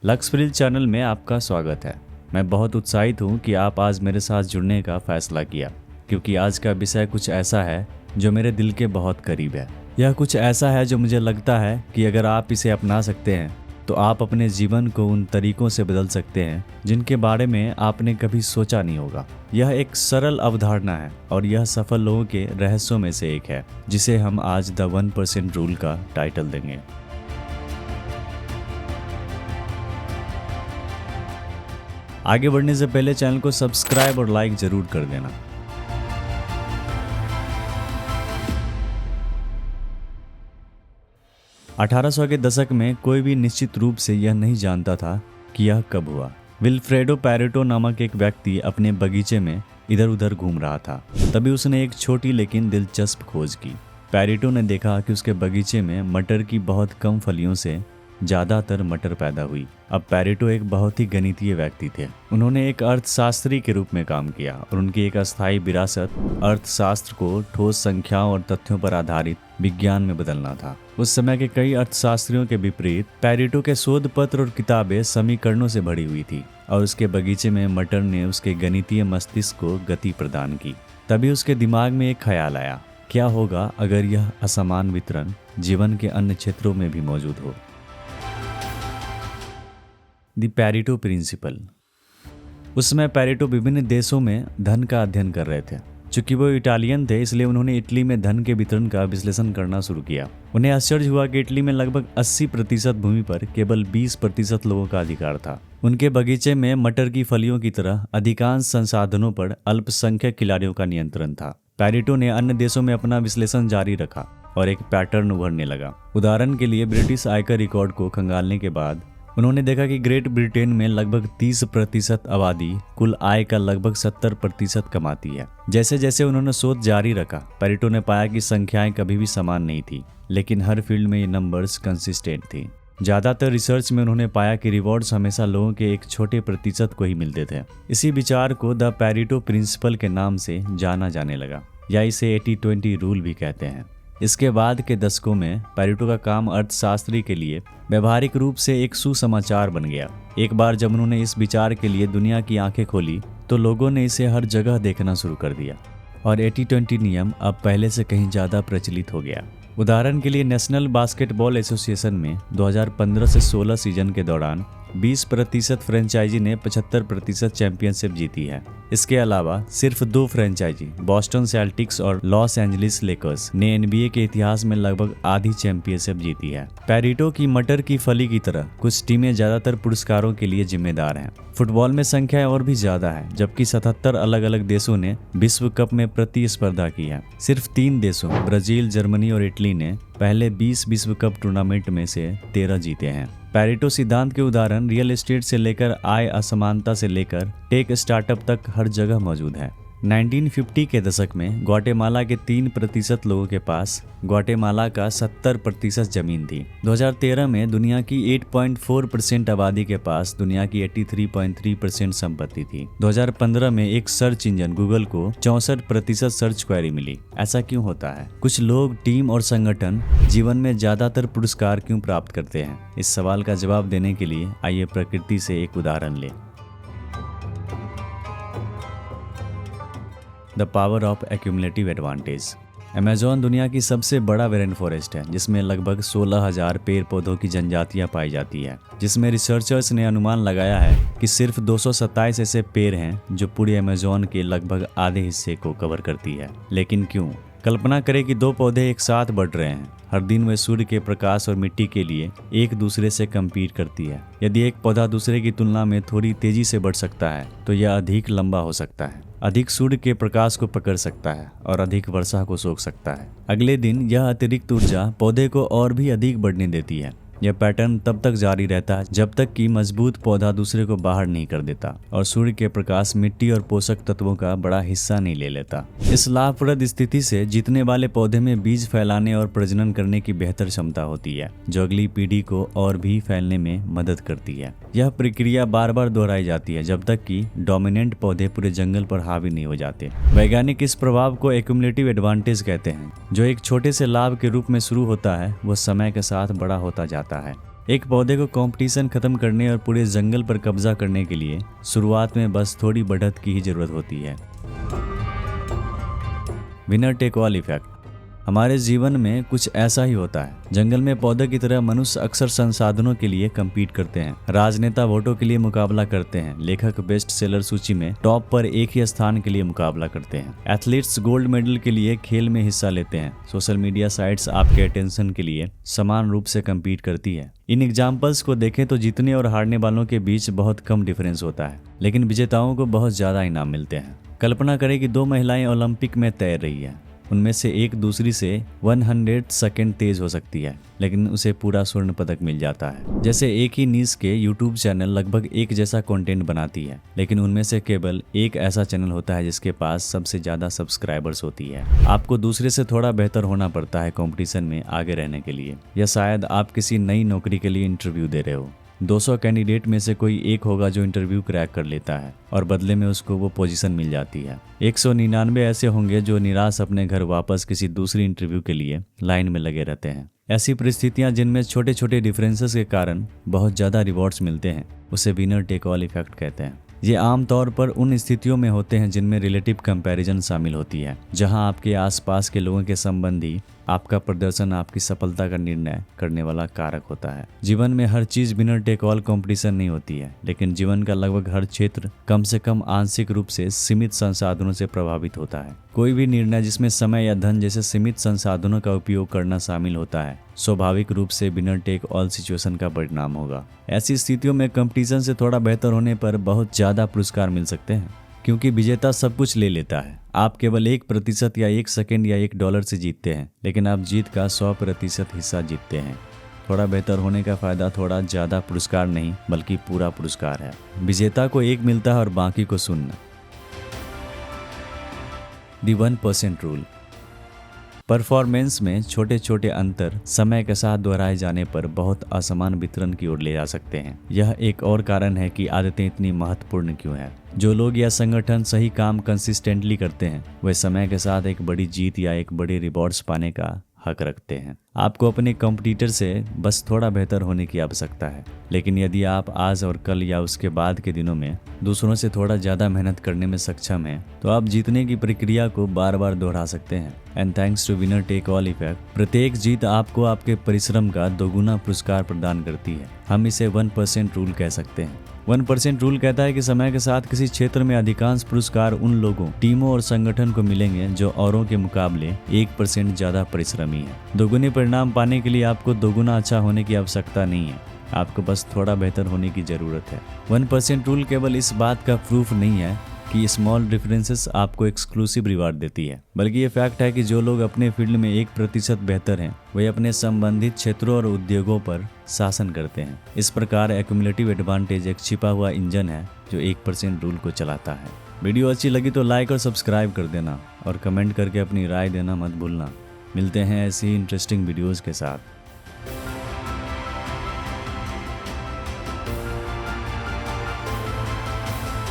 Lux frill channel में आपका स्वागत है। मैं बहुत उत्साहित हूँ कि आप आज मेरे साथ जुड़ने का फैसला किया, क्योंकि आज का विषय कुछ ऐसा है जो मेरे दिल के बहुत करीब है। यह कुछ ऐसा है जो मुझे लगता है कि अगर आप इसे अपना सकते हैं तो आप अपने जीवन को उन तरीकों से बदल सकते हैं जिनके बारे में आपने कभी सोचा नहीं होगा। यह एक सरल अवधारणा है और यह सफल लोगों के रहस्यों में से एक है, जिसे हम आज द 1% रूल का टाइटल देंगे। आगे बढ़ने से पहले चैनल को सब्सक्राइब और लाइक जरूर कर देना। अठारह सौ के दशक में कोई भी निश्चित रूप से यह नहीं जानता था कि यह कब हुआ। विल्फ्रेडो पैरेटो नामक एक व्यक्ति अपने बगीचे में इधर उधर घूम रहा था। तभी उसने एक छोटी लेकिन दिलचस्प खोज की। पैरेटो ने देखा कि उसके बगीचे में मटर की बहुत कम फलियों से ज़्यादातर मटर पैदा हुई। अब पैरेटो एक बहुत ही गणितीय व्यक्ति थे। उन्होंने एक अर्थशास्त्री के रूप में काम किया और उनकी एक अस्थायी विरासत अर्थशास्त्र को ठोस संख्याओं और तथ्यों पर आधारित विज्ञान में बदलना था। उस समय के कई अर्थशास्त्रियों के विपरीत पैरेटो के शोध पत्र और किताबें समीकरणों से भरी हुई थी और उसके बगीचे में मटर ने उसके गणितीय मस्तिष्क को गति प्रदान की। तभी उसके दिमाग में एक ख्याल आया, क्या होगा अगर यह असमान वितरण जीवन के अन्य क्षेत्रों में भी मौजूद हो। The Pareto principle. उस समय पैरेटो विभिन्न देशों में धन का अध्ययन कर रहे थे। चूंकि वो इटालियन थे, इसलिए उन्होंने इटली में धन के वितरण का विश्लेषण करना शुरू किया। उन्हें आश्चर्य हुआ कि इटली में लगभग 80% भूमि पर केवल 20% लोगों का अधिकार था। उनके बगीचे में मटर की फलियों की तरह अधिकांश संसाधनों पर अल्पसंख्यक खिलाड़ियों का नियंत्रण था। पैरेटो ने अन्य देशों में अपना विश्लेषण जारी रखा और एक पैटर्न उभरने लगा। उदाहरण के लिए ब्रिटिश आयकर रिकॉर्ड को खंगालने के बाद उन्होंने देखा कि ग्रेट ब्रिटेन में लगभग 30% आबादी कुल आय का लगभग 70% कमाती है। जैसे जैसे उन्होंने शोध जारी रखा, पैरेटो ने पाया कि संख्याएं कभी भी समान नहीं थी, लेकिन हर फील्ड में ये नंबर्स कंसिस्टेंट थी। ज़्यादातर रिसर्च में उन्होंने पाया कि रिवॉर्ड्स हमेशा लोगों के एक छोटे प्रतिशत को ही मिलते थे। इसी विचार को द पैरेटो प्रिंसिपल के नाम से जाना जाने लगा, या इसे 80-20 रूल भी कहते हैं। इसके बाद के दशकों में पैरेटो का काम अर्थशास्त्री के लिए व्यवहारिक रूप से एक सुसमाचार बन गया। एक बार जब उन्होंने इस विचार के लिए दुनिया की आंखें खोली तो लोगों ने इसे हर जगह देखना शुरू कर दिया और 80-20 नियम अब पहले से कहीं ज़्यादा प्रचलित हो गया। उदाहरण के लिए नेशनल बास्केटबॉल एसोसिएशन में 2015 से 16 सीजन के दौरान 20% फ्रेंचाइजी ने 75% चैंपियनशिप जीती है। इसके अलावा सिर्फ 2 फ्रेंचाइजी बॉस्टन सेल्टिक्स और लॉस एंजलिस लेकर्स ने एनबीए के इतिहास में लगभग आधी चैंपियनशिप जीती है। पैरेटो की मटर की फली की तरह कुछ टीमें ज्यादातर पुरस्कारों के लिए जिम्मेदार हैं। फुटबॉल में संख्याएं और भी ज्यादा है, जबकि 77 अलग अलग देशों ने विश्व कप में प्रतिस्पर्धा की है। सिर्फ 3 देशों ब्राजील, जर्मनी और इटली ने पहले 20 विश्व कप टूर्नामेंट में से 13 जीते हैं। पैरेटो सिद्धांत के उदाहरण रियल एस्टेट से लेकर आय असमानता से लेकर टेक स्टार्टअप तक हर जगह मौजूद है। 1950 के दशक में ग्वाटेमाला के 3% लोगों के पास ग्वाटेमाला का 70% जमीन थी। 2013 में दुनिया की 8.4% आबादी के पास दुनिया की 83.3% संपत्ति थी। 2015 में एक सर्च इंजन गूगल को 64% सर्च क्वेरी मिली। ऐसा क्यों होता है? कुछ लोग, टीम और संगठन जीवन में ज्यादातर पुरस्कार क्यों प्राप्त करते हैं? इस सवाल का जवाब देने के लिए आइए प्रकृति से एक उदाहरण लें। The power of accumulative advantage. Amazon दुनिया की सबसे बड़ा रेन फॉरेस्ट है, जिसमें लगभग 16,000 पेड़ पौधों की जनजातियां पाई जाती है, जिसमें रिसर्चर्स ने अनुमान लगाया है कि सिर्फ 227 ऐसे पेड़ हैं जो पूरे अमेज़न के लगभग आधे हिस्से को कवर करती है। लेकिन क्यों? कल्पना करें कि 2 पौधे एक साथ बढ़ रहे हैं। हर दिन वे सूर्य के प्रकाश और मिट्टी के लिए एक दूसरे से कम्पीट करती है। यदि एक पौधा दूसरे की तुलना में थोड़ी तेजी से बढ़ सकता है तो यह अधिक लंबा हो सकता है, अधिक सूर्य के प्रकाश को पकड़ सकता है और अधिक वर्षा को सोख सकता है। अगले दिन यह अतिरिक्त ऊर्जा पौधे को और भी अधिक बढ़ने देती है। यह पैटर्न तब तक जारी रहता है जब तक कि मजबूत पौधा दूसरे को बाहर नहीं कर देता और सूर्य के प्रकाश मिट्टी और पोषक तत्वों का बड़ा हिस्सा नहीं ले लेता। इस लाभप्रद स्थिति से जीतने वाले पौधे में बीज फैलाने और प्रजनन करने की बेहतर क्षमता होती है, जो अगली पीढ़ी को और भी फैलने में मदद करती है। यह प्रक्रिया बार बार दोहराई जाती है जब तक कि डोमिनेंट पौधे पूरे जंगल पर हावी नहीं हो जाते। वैज्ञानिक इस प्रभाव को एक्यूमुलेटिव एडवांटेज कहते हैं। जो एक छोटे से लाभ के रूप में शुरू होता है वो समय के साथ बड़ा होता जाता है। एक पौधे को कंपटीशन खत्म करने और पूरे जंगल पर कब्जा करने के लिए शुरुआत में बस थोड़ी बढ़त की ही जरूरत होती है। Winner take all effect. हमारे जीवन में कुछ ऐसा ही होता है। जंगल में पौधे की तरह मनुष्य अक्सर संसाधनों के लिए compete करते हैं। राजनेता वोटों के लिए मुकाबला करते हैं। लेखक बेस्ट सेलर सूची में टॉप पर एक ही स्थान के लिए मुकाबला करते हैं। एथलीट्स गोल्ड मेडल के लिए खेल में हिस्सा लेते हैं। सोशल मीडिया साइट्स आपके अटेंशन के लिए समान रूप से compete करती है। इन एग्जाम्पल्स को देखें तो जीतने और हारने वालों के बीच बहुत कम डिफरेंस होता है, लेकिन विजेताओं को बहुत ज्यादा इनाम मिलते हैं। कल्पना करें कि 2 महिलाएं ओलंपिक में तैर रही है। उनमें से एक दूसरी से 100 सेकंड तेज हो सकती है, लेकिन उसे पूरा स्वर्ण पदक मिल जाता है। जैसे एक ही नीश के यूट्यूब चैनल लगभग एक जैसा कंटेंट बनाती है, लेकिन उनमें से केवल एक ऐसा चैनल होता है जिसके पास सबसे ज्यादा सब्सक्राइबर्स होती है। आपको दूसरे से थोड़ा बेहतर होना पड़ता है कंपटीशन में आगे रहने के लिए, या शायद आप किसी नई नौकरी के लिए इंटरव्यू दे रहे हो। 200 कैंडिडेट में से कोई एक होगा जो इंटरव्यू क्रैक कर लेता है और बदले में उसको वो पोजीशन मिल जाती है। 199 ऐसे होंगे जो निराश अपने घर वापस किसी दूसरी इंटरव्यू के लिए लाइन में लगे रहते हैं। ऐसी परिस्थितियां जिनमें छोटे छोटे डिफरेंसेस के कारण बहुत ज़्यादा रिवॉर्ड्स मिलते हैं, उसे विनर टेक ऑल इफेक्ट कहते हैं। ये आमतौर पर उन स्थितियों में होते हैं जिनमें रिलेटिव कंपैरिजन शामिल होती है, जहां आपके आसपास के लोगों के संबंधी आपका प्रदर्शन आपकी सफलता का निर्णय करने वाला कारक होता है। जीवन में हर चीज विनर टेक ऑल कंपटीशन नहीं होती है, लेकिन जीवन का लगभग हर क्षेत्र कम से कम आंशिक रूप से सीमित संसाधनों से प्रभावित होता है। कोई भी निर्णय जिसमें समय या धन जैसे सीमित संसाधनों का उपयोग करना शामिल होता है, स्वाभाविक रूप से विनर टेक ऑल सिचुएशन का परिणाम होगा। ऐसी स्थितियों में कंपटीशन से थोड़ा बेहतर होने पर बहुत ज्यादा पुरस्कार मिल सकते हैं, क्योंकि विजेता सब कुछ ले लेता है। आप केवल 1% या 1 सेकंड या $1 से जीतते हैं, लेकिन आप जीत का 100% हिस्सा जीतते हैं। थोड़ा बेहतर होने का फायदा थोड़ा ज्यादा पुरस्कार नहीं, बल्कि पूरा पुरस्कार है। विजेता को 1 मिलता है और बाकी को 0। दी 1% रूल। परफॉर्मेंस में छोटे छोटे अंतर समय के साथ दोहराए जाने पर बहुत असमान वितरण की ओर ले जा सकते हैं। यह एक और कारण है कि आदतें इतनी महत्वपूर्ण क्यों है। जो लोग या संगठन सही काम कंसिस्टेंटली करते हैं, वे समय के साथ एक बड़ी जीत या एक बड़ी रिवॉर्ड्स पाने का हक रखते हैं। आपको अपने कॉम्पिटिटर से बस थोड़ा बेहतर होने की आवश्यकता है, लेकिन यदि आप आज और कल या उसके बाद के दिनों में दूसरों से थोड़ा ज़्यादा मेहनत करने में सक्षम हैं, तो आप जीतने की प्रक्रिया को बार बार दोहरा सकते हैं। And thanks to winner take all effect, प्रत्येक जीत आपको आपके परिश्रम का दोगुना पुरस्कार प्रदान करती है। हम इसे 1% रूल कह सकते हैं। 1% रूल कहता है कि समय के साथ किसी क्षेत्र में अधिकांश पुरस्कार उन लोगों, टीमों और संगठन को मिलेंगे जो औरों के मुकाबले 1% ज्यादा परिश्रमी है। दोगुने परिणाम पाने के लिए आपको दोगुना अच्छा होने की आवश्यकता नहीं है, आपको बस थोड़ा बेहतर होने की जरूरत है। 1% रूल केवल इस बात का प्रूफ नहीं है कि स्मॉल डिफरेंसेस आपको एक्सक्लूसिव रिवार्ड देती है, बल्कि ये फैक्ट है कि जो लोग अपने फील्ड में 1% बेहतर हैं, वे अपने संबंधित क्षेत्रों और उद्योगों पर शासन करते हैं। इस प्रकार एक्यूमुलेटिव एडवांटेज एक छिपा हुआ इंजन है जो 1% रूल को चलाता है। वीडियो अच्छी लगी तो लाइक और सब्सक्राइब कर देना और कमेंट करके अपनी राय देना मत भूलना। मिलते हैं ऐसी इंटरेस्टिंग वीडियोज़ के साथ।